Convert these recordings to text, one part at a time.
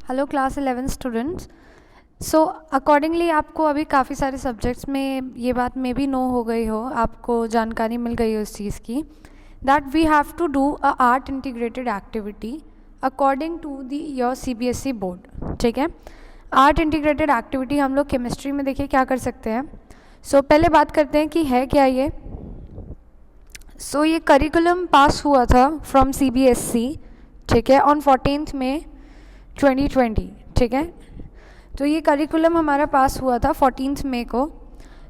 Hello class 11 students. So accordingly आपको अभी काफ़ी सारे सब्जेक्ट्स में ये बात में भी नो हो गई हो, आपको जानकारी मिल गई हो इस चीज़ की that we have to do a art integrated activity according to the your CBSE board. ठीक है, आर्ट इंटीग्रेटेड एक्टिविटी हम लोग केमिस्ट्री में देखिए क्या कर सकते हैं। सो पहले बात करते हैं कि है क्या ये। सो ये करिकुलम पास हुआ था फ्रॉम CBSE, ठीक है, ऑन 14 मई 2020। ठीक है, तो ये करिकुलम हमारा पास हुआ था 14 मई को।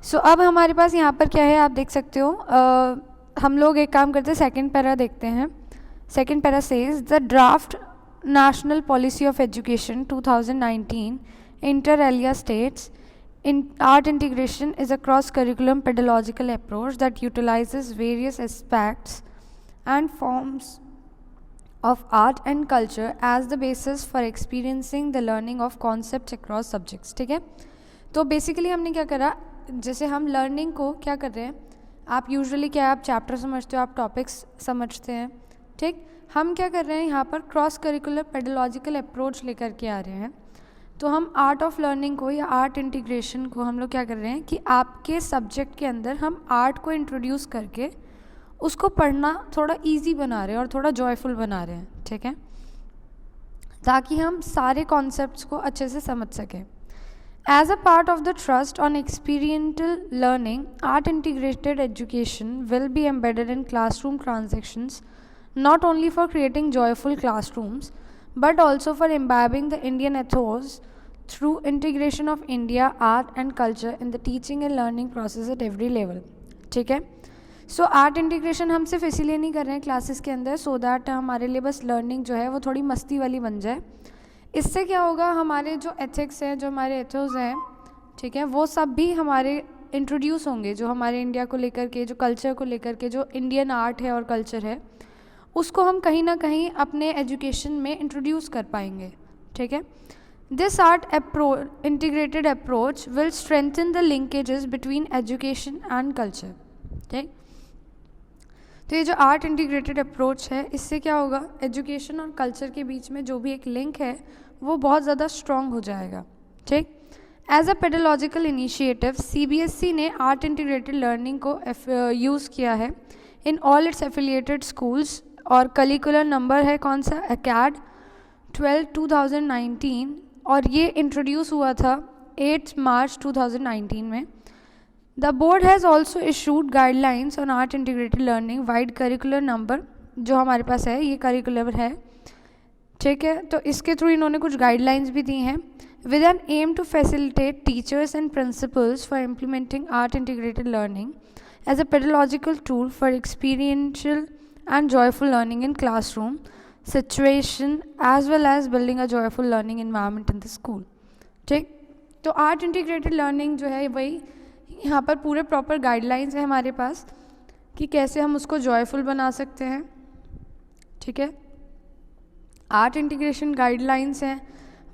सो अब हमारे पास यहाँ पर क्या है आप देख सकते हो। हम लोग एक काम करते हैं, सेकंड पैरा देखते हैं। Second para says the draft national policy of education 2019 inter alia states in art integration is a cross-curriculum pedagogical approach that utilizes various aspects and forms of art and culture as the basis for experiencing the learning of concepts across subjects। ठीक है, तो basically हमने क्या करा, जैसे हम learning को क्या कर रहे हैं, आप यूजुअली क्या आप चैप्टर समझते हो, आप टॉपिक्स समझते हैं। ठीक, हम क्या कर रहे हैं यहाँ पर क्रॉस करिकुलर पेडोलॉजिकल अप्रोच लेकर के आ रहे हैं। तो हम आर्ट ऑफ लर्निंग को या आर्ट इंटीग्रेशन को हम लोग क्या कर रहे हैं कि आपके सब्जेक्ट के अंदर हम आर्ट को इंट्रोड्यूस करके उसको पढ़ना थोड़ा इजी बना रहे हैं और थोड़ा जॉयफुल बना रहे हैं। ठीक है, ताकि हम सारे कॉन्सेप्ट्स को अच्छे से समझ सकें। As a part of the thrust on experiential learning, art integrated education will be embedded in classroom transactions not only for creating joyful classrooms but also for imbibing the Indian ethos through integration of India art and culture in the teaching and learning process at every level। ठीक है, so art integration हम सिर्फ इसीलिए नहीं कर रहे हैं classes के अंदर सो दैट हमारे लिए बस लर्निंग जो है वो थोड़ी मस्ती वाली बन जाए। इससे क्या होगा, हमारे जो एथिक्स हैं, जो हमारे एथोस हैं, ठीक है, वो सब भी हमारे इंट्रोड्यूस होंगे। जो हमारे इंडिया को लेकर के, जो कल्चर को लेकर के, जो इंडियन आर्ट है और कल्चर है, उसको हम कहीं ना कहीं अपने एजुकेशन में इंट्रोड्यूस कर पाएंगे। ठीक है, this art integrated approach will strengthen the linkages between education and culture. ठीक, तो ये जो आर्ट इंटीग्रेटेड अप्रोच है, इससे क्या होगा, एजुकेशन और कल्चर के बीच में जो भी एक लिंक है वो बहुत ज़्यादा स्ट्रॉन्ग हो जाएगा। ठीक, as a pedological initiative CBSE ने आर्ट इंटीग्रेटेड लर्निंग को यूज़ किया है in all its affiliated schools, और करिकुलर नंबर है कौन सा, अकैड 12/2019, और ये इंट्रोड्यूस हुआ था 8 मार्च 2019 में। The board has also issued guidelines on art integrated learning wide curricular number, जो हमारे पास है ये करिकुलर है। ठीक है, तो इसके थ्रू इन्होंने कुछ गाइडलाइंस भी दी हैं with an aim to facilitate teachers and principals for implementing art integrated learning as a pedological tool for experiential and joyful learning in classroom situation as well as building a joyful learning environment in the school। ठीक, तो art integrated learning जो है वही यहाँ पर पूरे proper guidelines है हमारे पास कि कैसे हम उसको जॉयफुल बना सकते हैं। ठीक है, आर्ट इंटीग्रेशन गाइडलाइंस हैं,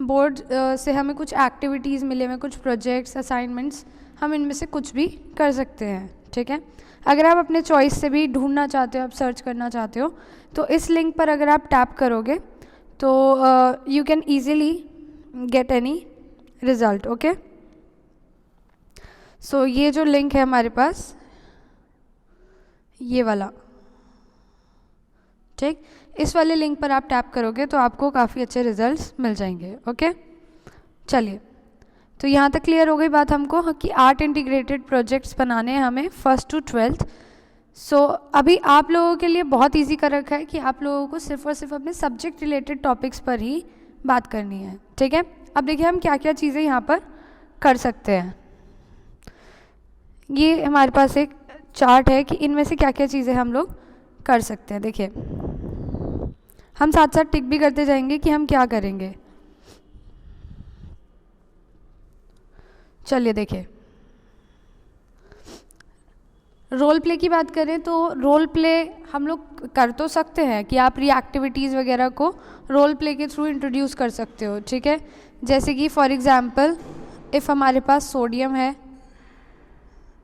बोर्ड से हमें कुछ एक्टिविटीज़ मिले हुए, कुछ प्रोजेक्ट्स, असाइनमेंट्स, हम इनमें से कुछ भी कर सकते हैं। ठीक है, अगर आप अपने चॉइस से भी ढूंढना चाहते हो, आप सर्च करना चाहते हो, तो इस लिंक पर अगर आप टैप करोगे तो you can easily get any result. Okay, so ये जो लिंक है हमारे पास, ये वाला, ठीक, इस वाले लिंक पर आप टैप करोगे तो आपको काफ़ी अच्छे रिजल्ट्स मिल जाएंगे। ओके, चलिए, तो यहाँ तक क्लियर हो गई बात हमको कि आर्ट इंटीग्रेटेड प्रोजेक्ट्स बनाने हैं हमें 1st to 12th। सो अभी आप लोगों के लिए बहुत इजी कर रखा है कि आप लोगों को सिर्फ और सिर्फ अपने सब्जेक्ट रिलेटेड टॉपिक्स पर ही बात करनी है। ठीक है, अब देखिए हम क्या क्या चीज़ें यहाँ पर कर सकते हैं। ये हमारे पास एक चार्ट है कि इनमें से क्या क्या चीज़ें हम लोग कर सकते हैं। देखिए, हम साथ साथ टिक भी करते जाएंगे कि हम क्या करेंगे। चलिए देखिए, रोल प्ले की बात करें तो रोल प्ले हम लोग कर तो सकते हैं कि आप रिएक्टिविटीज़ वगैरह को रोल प्ले के थ्रू इंट्रोड्यूस कर सकते हो। ठीक है, जैसे कि फॉर एग्जांपल इफ़ हमारे पास सोडियम है,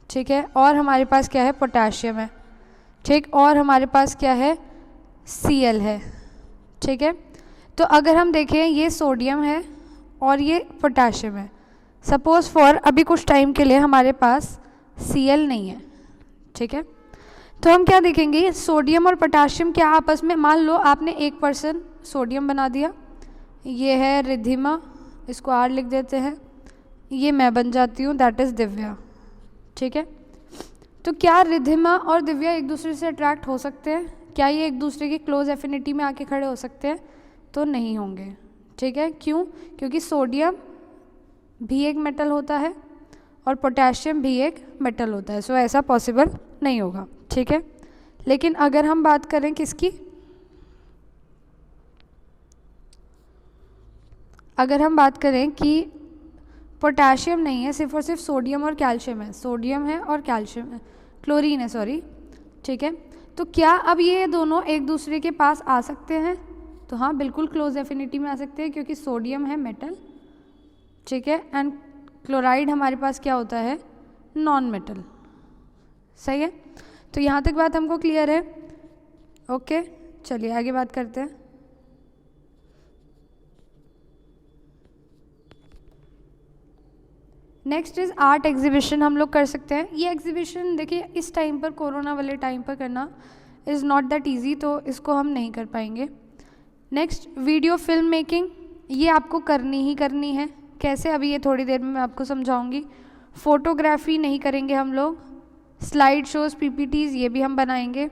ठीक है, और हमारे पास क्या है, पोटेशियम है, ठीक, और हमारे पास क्या है, Cl है। ठीक है, तो अगर हम देखें ये सोडियम है और ये पोटेशियम है, सपोज फॉर अभी कुछ टाइम के लिए हमारे पास Cl नहीं है, ठीक है, तो हम क्या देखेंगे, सोडियम और पोटेशियम क्या आपस में, मान लो आपने एक पर्सन सोडियम बना दिया, ये है रिद्धिमा, इसको R लिख देते हैं, ये मैं बन जाती हूँ, दैट इज़ दिव्या, ठीक है। तो क्या रिद्धिमा और दिव्या एक दूसरे से अट्रैक्ट हो सकते हैं? क्या ये एक दूसरे की क्लोज एफिनिटी में आके खड़े हो सकते हैं? तो नहीं होंगे, ठीक है। क्यों? क्योंकि सोडियम भी एक मेटल होता है और पोटेशियम भी एक मेटल होता है, सो ऐसा पॉसिबल नहीं होगा, ठीक है। लेकिन अगर हम बात करें किसकी, अगर हम बात करें कि पोटेशियम नहीं है, सिर्फ और सिर्फ सोडियम और कैल्शियम है, सोडियम है और कैल्शियम है, क्लोरीन है सॉरी, ठीक है, तो क्या अब ये दोनों एक दूसरे के पास आ सकते हैं? तो हाँ, बिल्कुल क्लोज एफिनिटी में आ सकते हैं, क्योंकि सोडियम है मेटल, ठीक है, एंड क्लोराइड हमारे पास क्या होता है, नॉन मेटल, सही है। तो यहाँ तक बात हमको क्लियर है? ओके, चलिए आगे बात करते हैं। नेक्स्ट इज़ आर्ट एग्जीबिशन हम लोग कर सकते हैं। ये एग्जीबिशन देखिए इस टाइम पर, कोरोना वाले टाइम पर करना इज़ नॉट दैट ईजी, तो इसको हम नहीं कर पाएंगे। नेक्स्ट, वीडियो फिल्म मेकिंग, ये आपको करनी ही करनी है। कैसे? अभी ये थोड़ी देर में मैं आपको समझाऊंगी। फोटोग्राफी नहीं करेंगे हम लोग। स्लाइड शोज़, पीपीटीज़, ये भी हम बनाएंगे।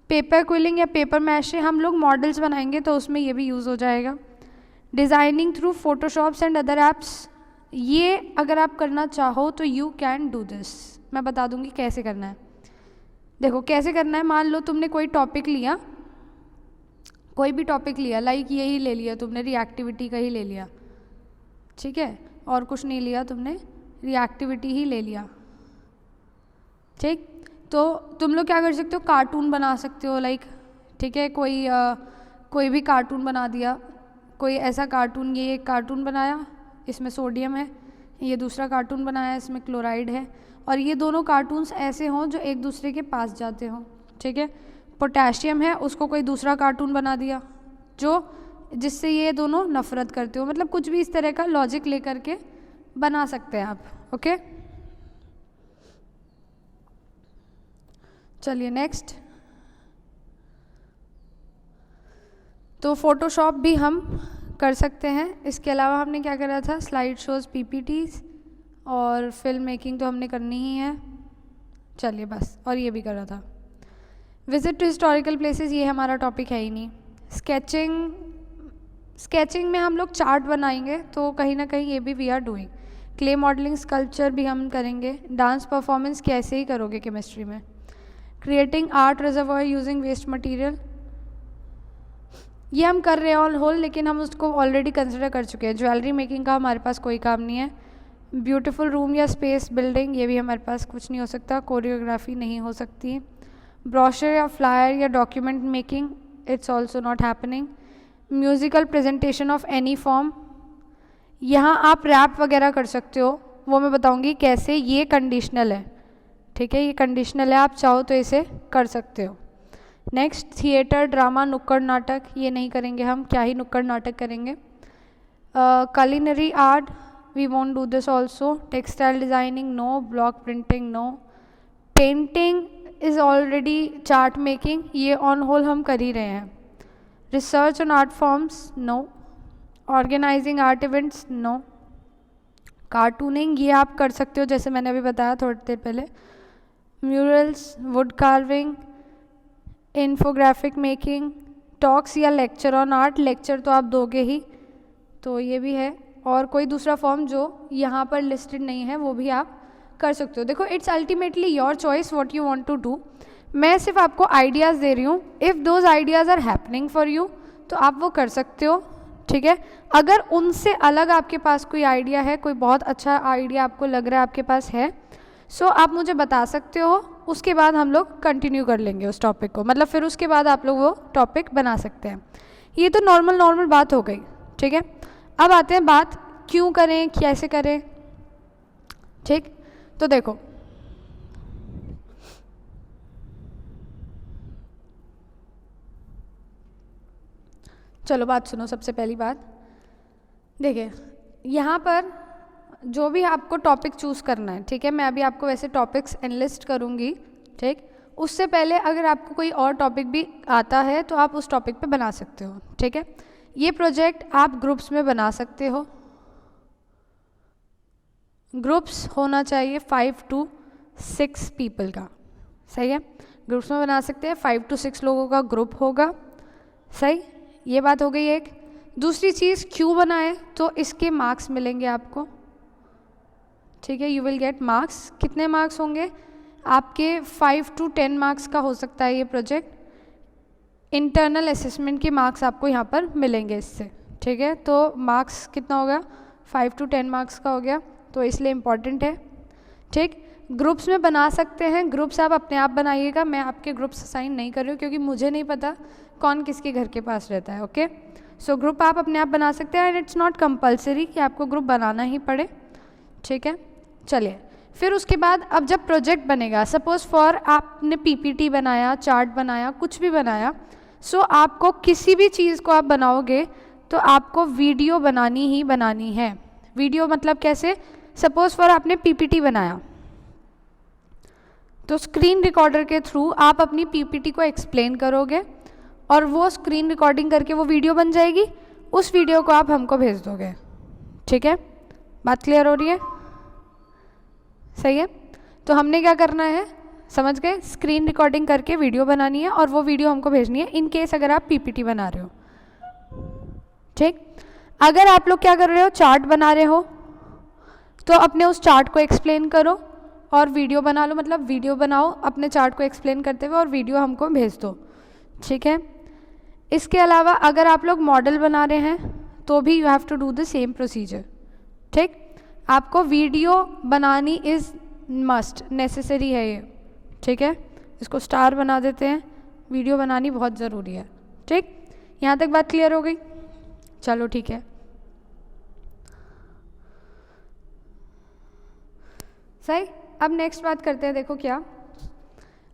पेपर क्विलिंग या पेपर मैशे, हम लोग मॉडल्स बनाएंगे तो उसमें ये भी यूज़ हो जाएगा। Designing through Photoshops and other apps, ये अगर आप करना चाहो तो यू कैन डू दिस, मैं बता दूंगी कैसे करना है। देखो कैसे करना है, मान लो तुमने कोई टॉपिक लिया, कोई भी टॉपिक लिया, लाइक यही ले लिया तुमने, रिएक्टिविटी का ही ले लिया, ठीक है, और कुछ नहीं लिया तुमने, रिएक्टिविटी ही ले लिया, ठीक। तो तुम लोग क्या कर सकते हो, कार्टून बना सकते हो, लाइक, ठीक है, कोई भी कार्टून बना दिया, कोई ऐसा कार्टून, ये एक कार्टून बनाया, इसमें सोडियम है, ये दूसरा कार्टून बनाया, इसमें क्लोराइड है, और ये दोनों कार्टून्स ऐसे हों जो एक दूसरे के पास जाते हों, ठीक है। पोटेशियम है, उसको कोई दूसरा कार्टून बना दिया जो जिससे ये दोनों नफरत करते हो, मतलब कुछ भी इस तरह का लॉजिक लेकर के बना सकते हैं आप, ओके। चलिए नेक्स्ट, तो फोटोशॉप भी हम कर सकते हैं। इसके अलावा हमने क्या करा था, स्लाइड शोज़, पीपीटीज़ और फिल्म मेकिंग तो हमने करनी ही है, चलिए बस, और ये भी करा था। विजिट टू हिस्टोरिकल प्लेसेस, ये हमारा टॉपिक है ही नहीं। स्केचिंग में हम लोग चार्ट बनाएंगे, तो कहीं ना कहीं ये भी we are doing. Clay modelling, sculpture भी हम करेंगे। डांस परफॉर्मेंस कैसे ही करोगे केमिस्ट्री में। Creating art reservoir using waste material, ये हम कर रहे हैं ऑन होल, लेकिन हम उसको ऑलरेडी कंसिडर कर चुके हैं। ज्वेलरी मेकिंग का हमारे पास कोई काम नहीं है। ब्यूटीफुल रूम या स्पेस बिल्डिंग, ये भी हमारे पास कुछ नहीं हो सकता। कोरियोग्राफी नहीं हो सकती। ब्रोशर या फ्लायर या document making, it's also not happening. Musical presentation of any form, यहाँ आप रैप वगैरह कर सकते हो, वो मैं बताऊँगी कैसे, ये कंडीशनल है, ठीक है, ये कंडीशनल है, आप चाहो तो इसे कर सकते हो। नेक्स्ट, थिएटर, ड्रामा, नुक्कड़ नाटक, ये नहीं करेंगे हम, क्या ही नुक्कड़ नाटक करेंगे। culinary art, we won't do this also. Textile designing, no. Block printing, no. Painting is already, chart making, ये ऑन होल हम कर ही रहे हैं। Research on art forms, no. Organising art events, no. Cartooning, ये आप कर सकते हो, जैसे मैंने अभी बताया थोड़ी देर पहले। Murals, wood carving, infographic making. Talks या लेक्चर ऑन आर्ट, लेक्चर तो आप दोगे ही, तो ये भी है। और कोई दूसरा फॉर्म जो यहाँ पर लिस्टेड नहीं है वो भी आप कर सकते हो। देखो, it's ultimately your choice what you want to do. मैं सिर्फ आपको आइडियाज़ दे रही हूँ। If those ideas are happening for you, तो आप वो कर सकते हो, ठीक है। अगर उनसे अलग आपके पास कोई आइडिया है, कोई बहुत अच्छा आइडिया आपको लग रहा है आपके पास है, सो आप मुझे बता सकते हो, उसके बाद हम लोग कंटिन्यू कर लेंगे उस टॉपिक को, मतलब फिर उसके बाद आप लोग वो टॉपिक बना सकते हैं। ये तो नॉर्मल बात हो गई, ठीक है। अब आते हैं बात क्यों करें, कैसे करें, ठीक। तो देखो, चलो बात सुनो। सबसे पहली बात देखिए, यहाँ पर जो भी आपको टॉपिक चूज़ करना है, ठीक है, मैं अभी आपको वैसे टॉपिक्स एनलिस्ट करूँगी, ठीक। उससे पहले अगर आपको कोई और टॉपिक भी आता है तो आप उस टॉपिक पे बना सकते हो, ठीक है। ये प्रोजेक्ट आप ग्रुप्स में बना सकते हो। ग्रुप्स होना चाहिए 5 to 6 पीपल का, सही है। ग्रुप्स में बना सकते हैं, 5 to 6 लोगों का ग्रुप होगा, सही। ये बात हो गई एक। दूसरी चीज़, क्यों बनाए तो इसके मार्क्स मिलेंगे आपको, ठीक है। You will get marks. कितने मार्क्स होंगे आपके? 5 to 10 मार्क्स का हो सकता है ये प्रोजेक्ट। इंटरनल असेसमेंट के मार्क्स आपको यहाँ पर मिलेंगे इससे, ठीक है। तो मार्क्स कितना हो गया? 5 to 10 मार्क्स का हो गया, तो इसलिए इम्पॉर्टेंट है, ठीक। ग्रुप्स में बना सकते हैं। ग्रुप्स आप अपने आप बनाइएगा, मैं आपके ग्रुप्स असाइन नहीं कर रही हूँ क्योंकि मुझे नहीं पता कौन किसके घर के पास रहता है, ओके। सो ग्रुप आप अपने आप बना सकते हैं एंड इट्स नॉट कंपलसरी कि आपको ग्रुप बनाना ही पड़े, ठीक है। चलिए, फिर उसके बाद अब जब प्रोजेक्ट बनेगा, सपोज फॉर आपने पीपीटी बनाया, चार्ट बनाया, कुछ भी बनाया, सो आपको किसी भी चीज़ को आप बनाओगे तो आपको वीडियो बनानी ही बनानी है। वीडियो मतलब कैसे? सपोज फॉर आपने पीपीटी बनाया तो स्क्रीन रिकॉर्डर के थ्रू आप अपनी पीपीटी को एक्सप्लेन करोगे और वो स्क्रीन रिकॉर्डिंग करके वो वीडियो बन जाएगी। उस वीडियो को आप हमको भेज दोगे, ठीक है। बात क्लियर हो रही है? सही है। तो हमने क्या करना है, समझ गए? स्क्रीन रिकॉर्डिंग करके वीडियो बनानी है और वो वीडियो हमको भेजनी है, इन केस अगर आप पीपीटी बना रहे हो, ठीक। अगर आप लोग क्या कर रहे हो, चार्ट बना रहे हो, तो अपने उस चार्ट को एक्सप्लेन करो और वीडियो बना लो, मतलब वीडियो बनाओ अपने चार्ट को एक्सप्लेन करते हुए और वीडियो हमको भेज दो, ठीक है। इसके अलावा अगर आप लोग मॉडल बना रहे हैं तो भी you have to do the same procedure, ठीक। आपको वीडियो बनानी इज़ मस्ट, नेसेसरी है ये, ठीक है। इसको स्टार बना देते हैं, वीडियो बनानी बहुत ज़रूरी है, ठीक। यहाँ तक बात क्लियर हो गई? चलो ठीक है। सही। अब नेक्स्ट बात करते हैं। देखो क्या,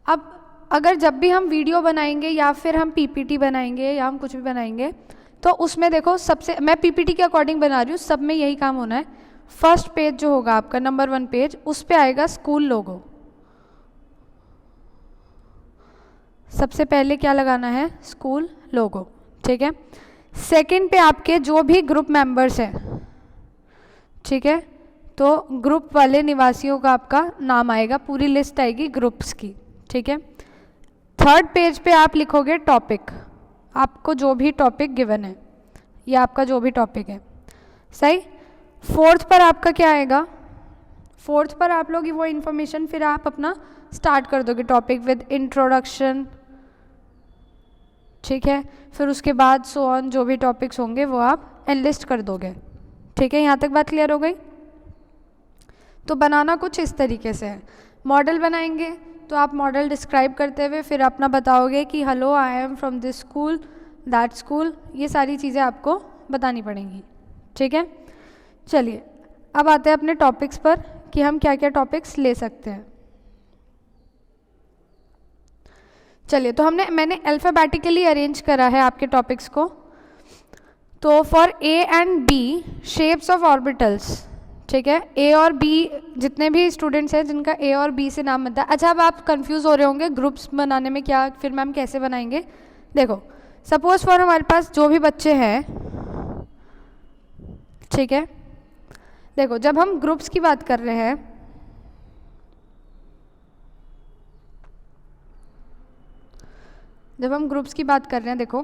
अब अगर जब भी हम वीडियो बनाएंगे या फिर हम पीपीटी बनाएंगे या हम कुछ भी बनाएंगे तो उसमें देखो, सबसे मैं पीपीटी के अकॉर्डिंग बना रही हूँ, सब में यही काम होना है। फर्स्ट पेज जो होगा आपका, नंबर 1 पेज, उस पे आएगा स्कूल लोगो। सबसे पहले क्या लगाना है? स्कूल लोगो, ठीक है। सेकंड पे आपके जो भी ग्रुप मेंबर्स हैं, ठीक है, तो ग्रुप वाले निवासियों का आपका नाम आएगा, पूरी लिस्ट आएगी ग्रुप्स की, ठीक है। थर्ड पेज पे आप लिखोगे टॉपिक, आपको जो भी टॉपिक गिवन है या आपका जो भी टॉपिक है, सही। फोर्थ पर आपका क्या आएगा? फोर्थ पर आप लोग वो इन्फॉर्मेशन फिर आप अपना स्टार्ट कर दोगे, टॉपिक विद इंट्रोडक्शन, ठीक है। फिर उसके बाद सो ऑन, जो भी टॉपिक्स होंगे वो आप एनलिस्ट कर दोगे, ठीक है। यहाँ तक बात क्लियर हो गई? तो बनाना कुछ इस तरीके से है। मॉडल बनाएंगे तो आप मॉडल डिस्क्राइब करते हुए फिर अपना बताओगे कि hello I am from this school, that school, ये सारी चीज़ें आपको बतानी पड़ेंगी, ठीक है। चलिए, अब आते हैं अपने टॉपिक्स पर कि हम क्या क्या टॉपिक्स ले सकते हैं। चलिए, तो मैंने अल्फ़ाबेटिकली अरेंज करा है आपके टॉपिक्स को। तो for A and B, shapes of orbitals, ठीक है। ए और बी, जितने भी स्टूडेंट्स हैं जिनका ए और बी से नाम बनता है। अच्छा, अब आप कंफ्यूज हो रहे होंगे ग्रुप्स बनाने में, क्या फिर मैम कैसे बनाएंगे? देखो, सपोज फॉर हमारे पास जो भी बच्चे हैं, ठीक है, देखो जब हम ग्रुप्स की बात कर रहे हैं, जब हम ग्रुप्स की बात कर रहे हैं, देखो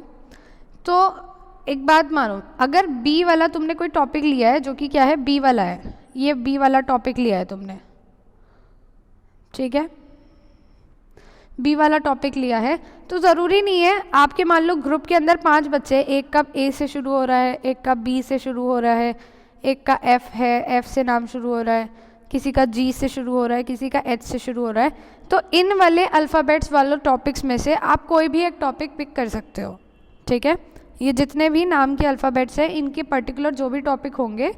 तो एक बात मानो, अगर बी वाला तुमने कोई टॉपिक लिया है जो कि क्या है, बी वाला है, ये बी वाला टॉपिक लिया है तुमने, ठीक है, बी वाला टॉपिक लिया है, तो ज़रूरी नहीं है आपके, मान लो ग्रुप के अंदर 5 बच्चे, एक का ए से शुरू हो रहा है, एक का बी से शुरू हो रहा है, एक का एफ है, एफ से नाम शुरू हो रहा है, किसी का जी से शुरू हो रहा है, किसी का एच से शुरू हो रहा है। तो इन वाले अल्फ़ाबेट्स वाले टॉपिक्स में से आप कोई भी एक टॉपिक पिक कर सकते हो, ठीक है। ये जितने भी नाम के अल्फ़ाबेट्स हैं, इनके पर्टिकुलर जो भी टॉपिक होंगे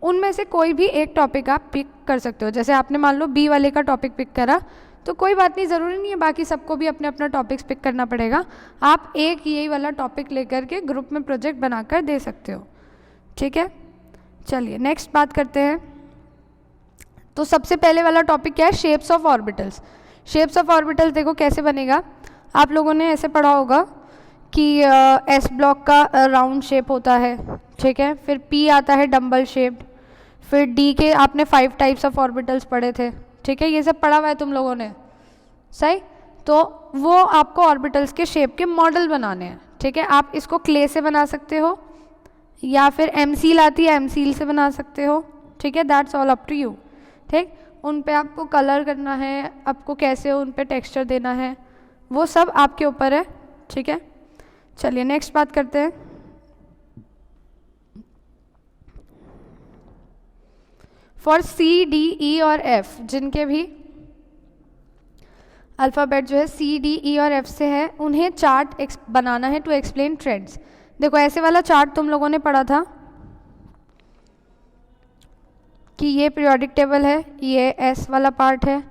उनमें से कोई भी एक टॉपिक आप पिक कर सकते हो। जैसे आपने मान लो बी वाले का टॉपिक पिक करा, तो कोई बात नहीं, ज़रूरी नहीं है बाकी सबको भी अपने अपना टॉपिक्स पिक करना पड़ेगा। आप एक यही वाला टॉपिक लेकर के ग्रुप में प्रोजेक्ट बनाकर दे सकते हो, ठीक है। चलिए नेक्स्ट बात करते हैं। तो सबसे पहले वाला टॉपिक क्या है, shapes of orbitals. Shapes of orbitals देखो कैसे बनेगा, आप लोगों ने ऐसे पढ़ा होगा कि एस ब्लॉक का राउंड शेप होता है, ठीक है। फिर पी आता है डम्बल शेप्ड, फिर डी के आपने 5 टाइप्स ऑफ ऑर्बिटल्स पढ़े थे, ठीक है। ये सब पढ़ा हुआ है तुम लोगों ने, सही। तो वो आपको ऑर्बिटल्स के शेप के मॉडल बनाने हैं, ठीक है। आप इसको क्ले से बना सकते हो या फिर एम सील आती है, एम सील से बना सकते हो, ठीक है। That's all up to you, ठीक। उन पे आपको कलर करना है, आपको कैसे उन पे टेक्सचर देना है, वो सब आपके ऊपर है, ठीक है। चलिए नेक्स्ट बात करते हैं। फॉर सी डी ई और एफ, जिनके भी अल्फ़ाबेट जो है सी डी ई और एफ से है, उन्हें चार्ट बनाना है टू एक्सप्लेन ट्रेंड्स। देखो ऐसे वाला चार्ट तुम लोगों ने पढ़ा था कि ये पीरियोडिक टेबल है, ये एस वाला पार्ट है,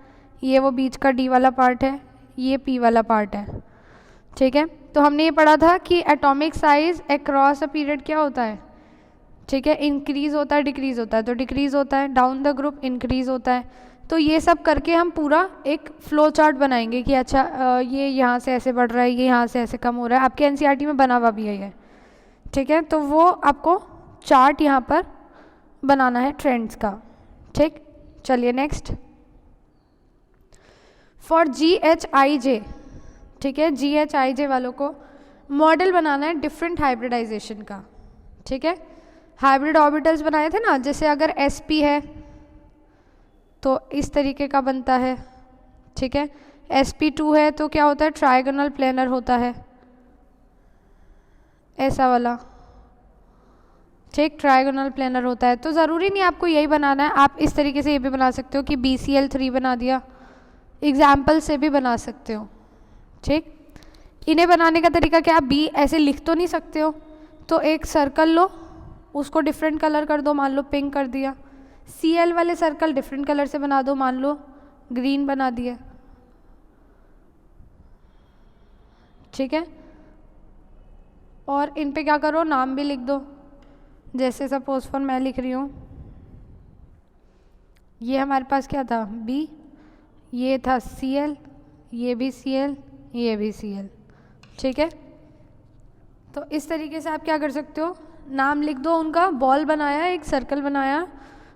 ये वो बीच का डी वाला पार्ट है, ये पी वाला पार्ट है, ठीक है। तो हमने ये पढ़ा था कि atomic size across a period क्या होता है, ठीक है, इंक्रीज होता है डिक्रीज होता है। तो डिक्रीज होता है, डाउन द ग्रुप इंक्रीज होता है। तो ये सब करके हम पूरा एक फ्लो चार्ट बनाएंगे कि अच्छा ये यहाँ से ऐसे बढ़ रहा है, ये यहाँ से ऐसे कम हो रहा है। आपके एनसीईआरटी में बना हुआ भी है ये, ठीक है। तो वो आपको चार्ट यहाँ पर बनाना है ट्रेंड्स का, ठीक। चलिए next, for G H I J, ठीक है, जी एच आई जे वालों को मॉडल बनाना है डिफरेंट हाइब्रिडाइजेशन का, ठीक है। हाइब्रिड ऑर्बिटल्स बनाए थे ना, जैसे अगर एस पी है तो इस तरीके का बनता है, ठीक है। sp2 है तो क्या होता है, ट्रायगोनल प्लेनर होता है, ऐसा वाला, ठीक, ट्रायगोनल प्लेनर होता है। तो ज़रूरी नहीं आपको यही बनाना है, आप इस तरीके से ये भी बना सकते हो कि BCl3 बना दिया, एग्जाम्पल से भी बना सकते हो, ठीक। इन्हें बनाने का तरीका क्या, आप बी ऐसे लिख तो नहीं सकते हो, तो एक सर्कल लो, उसको डिफरेंट कलर कर दो, मान लो पिंक कर दिया। Cl वाले सर्कल डिफरेंट कलर से बना दो, मान लो ग्रीन बना दिया, ठीक है। और इन पे क्या करो, नाम भी लिख दो, जैसे सपोज फॉर मैं लिख रही हूँ, ये हमारे पास क्या था B, ये था Cl, ये भी Cl, ये भी Cl, ठीक है। तो इस तरीके से आप क्या कर सकते हो, नाम लिख दो उनका, बॉल बनाया, एक सर्कल बनाया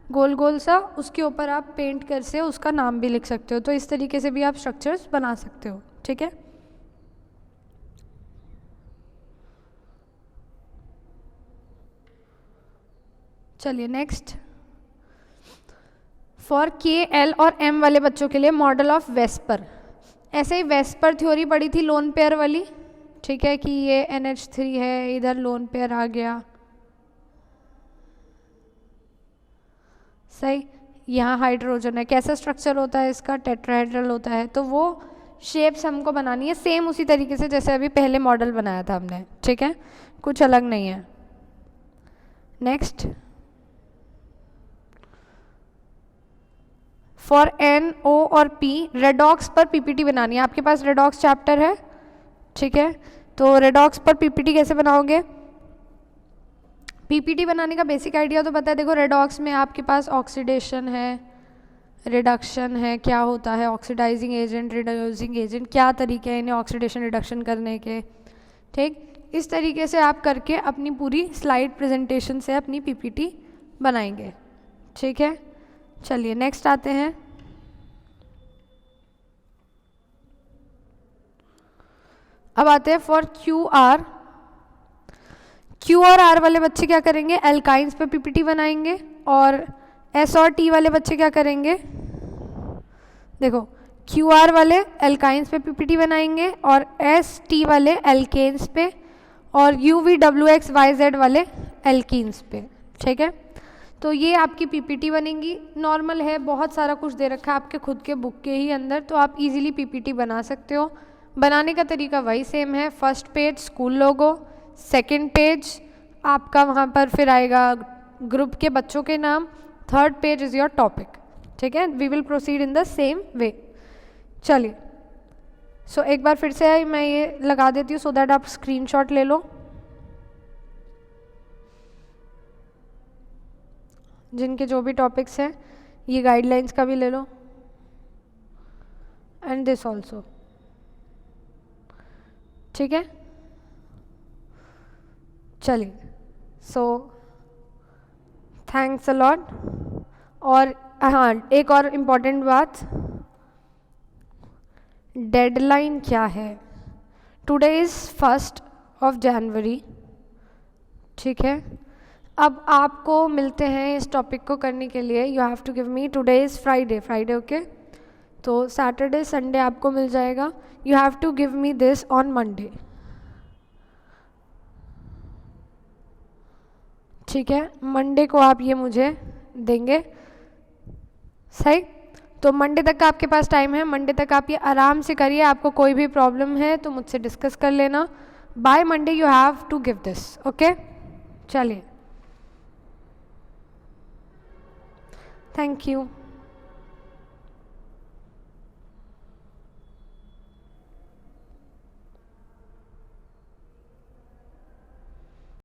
गोल गोल सा, उसके ऊपर आप पेंट कर से उसका नाम भी लिख सकते हो। तो इस तरीके से भी आप स्ट्रक्चर्स बना सकते हो, ठीक है। चलिए नेक्स्ट, फॉर के एल और एम वाले बच्चों के लिए मॉडल ऑफ वेस्पर। ऐसे ही वेस्पर थ्योरी पढ़ी थी लोन पेयर वाली, ठीक है, कि ये NH3 है, इधर लोन पेयर आ गया, सही। यहाँ हाइड्रोजन है, कैसा स्ट्रक्चर होता है इसका, टेट्राहेड्रल होता है। तो वो शेप्स हमको बनानी है सेम उसी तरीके से जैसे अभी पहले मॉडल बनाया था हमने, ठीक है, कुछ अलग नहीं है। नेक्स्ट, फॉर N, O और P रेडॉक्स पर PPT बनानी है। आपके पास रेडॉक्स चैप्टर है, ठीक है। तो रेडॉक्स पर PPT कैसे बनाओगे, PPT बनाने का बेसिक आइडिया तो पता है। देखो रेडॉक्स में आपके पास ऑक्सीडेशन है, रिडक्शन है, क्या होता है ऑक्सीडाइजिंग एजेंट, रिड्यूसिंग एजेंट, क्या तरीके हैं इन्हें ऑक्सीडेशन रिडक्शन करने के, ठीक। इस तरीके से आप करके अपनी पूरी स्लाइड प्रेजेंटेशन से अपनी PPT बनाएंगे, ठीक है। चलिए नेक्स्ट आते हैं, अब आते हैं फॉर QR। Q और R वाले बच्चे क्या करेंगे, एल्काइंस पे PPT बनाएंगे, और S और T वाले बच्चे क्या करेंगे, देखो QR वाले एल्काइंस पे PPT बनाएंगे और ST वाले एल्केन्स पे, और UVWXYZ वाले एल्कीन्स पे, ठीक है। तो ये आपकी PPT बनेगी, नॉर्मल है, बहुत सारा कुछ दे रखा है आपके खुद के बुक के ही अंदर, तो आप इजीली PPT बना सकते हो। बनाने का तरीका वही सेम है, फर्स्ट पेज स्कूल लोगो, सेकंड पेज आपका वहाँ पर फिर आएगा ग्रुप के बच्चों के नाम, third page is your topic, ठीक है। We will proceed in the same way. चलिए, सो एक बार फिर से मैं ये लगा देती हूँ सो दैट आप स्क्रीनशॉट ले लो। जिनके जो भी टॉपिक्स हैं, ये गाइडलाइंस का भी ले लो एंड दिस ऑल्सो, ठीक है। चलिए, सो थैंक्स अ लॉट। और हाँ, एक और इम्पॉर्टेंट बात, डेडलाइन क्या है। टुडे इज़ 1 जनवरी, ठीक है। अब आपको मिलते हैं इस टॉपिक को करने के लिए, you have to give me, today is Friday, okay. तो सैटरडे संडे आपको मिल जाएगा, you have to give me this on Monday, ठीक है। मंडे को आप ये मुझे देंगे, सही। तो मंडे तक का आपके पास टाइम है, मंडे तक आप ये आराम से करिए। आपको कोई भी प्रॉब्लम है तो मुझसे डिस्कस कर लेना। By Monday you have to give this, okay. चलिए, थैंक यू।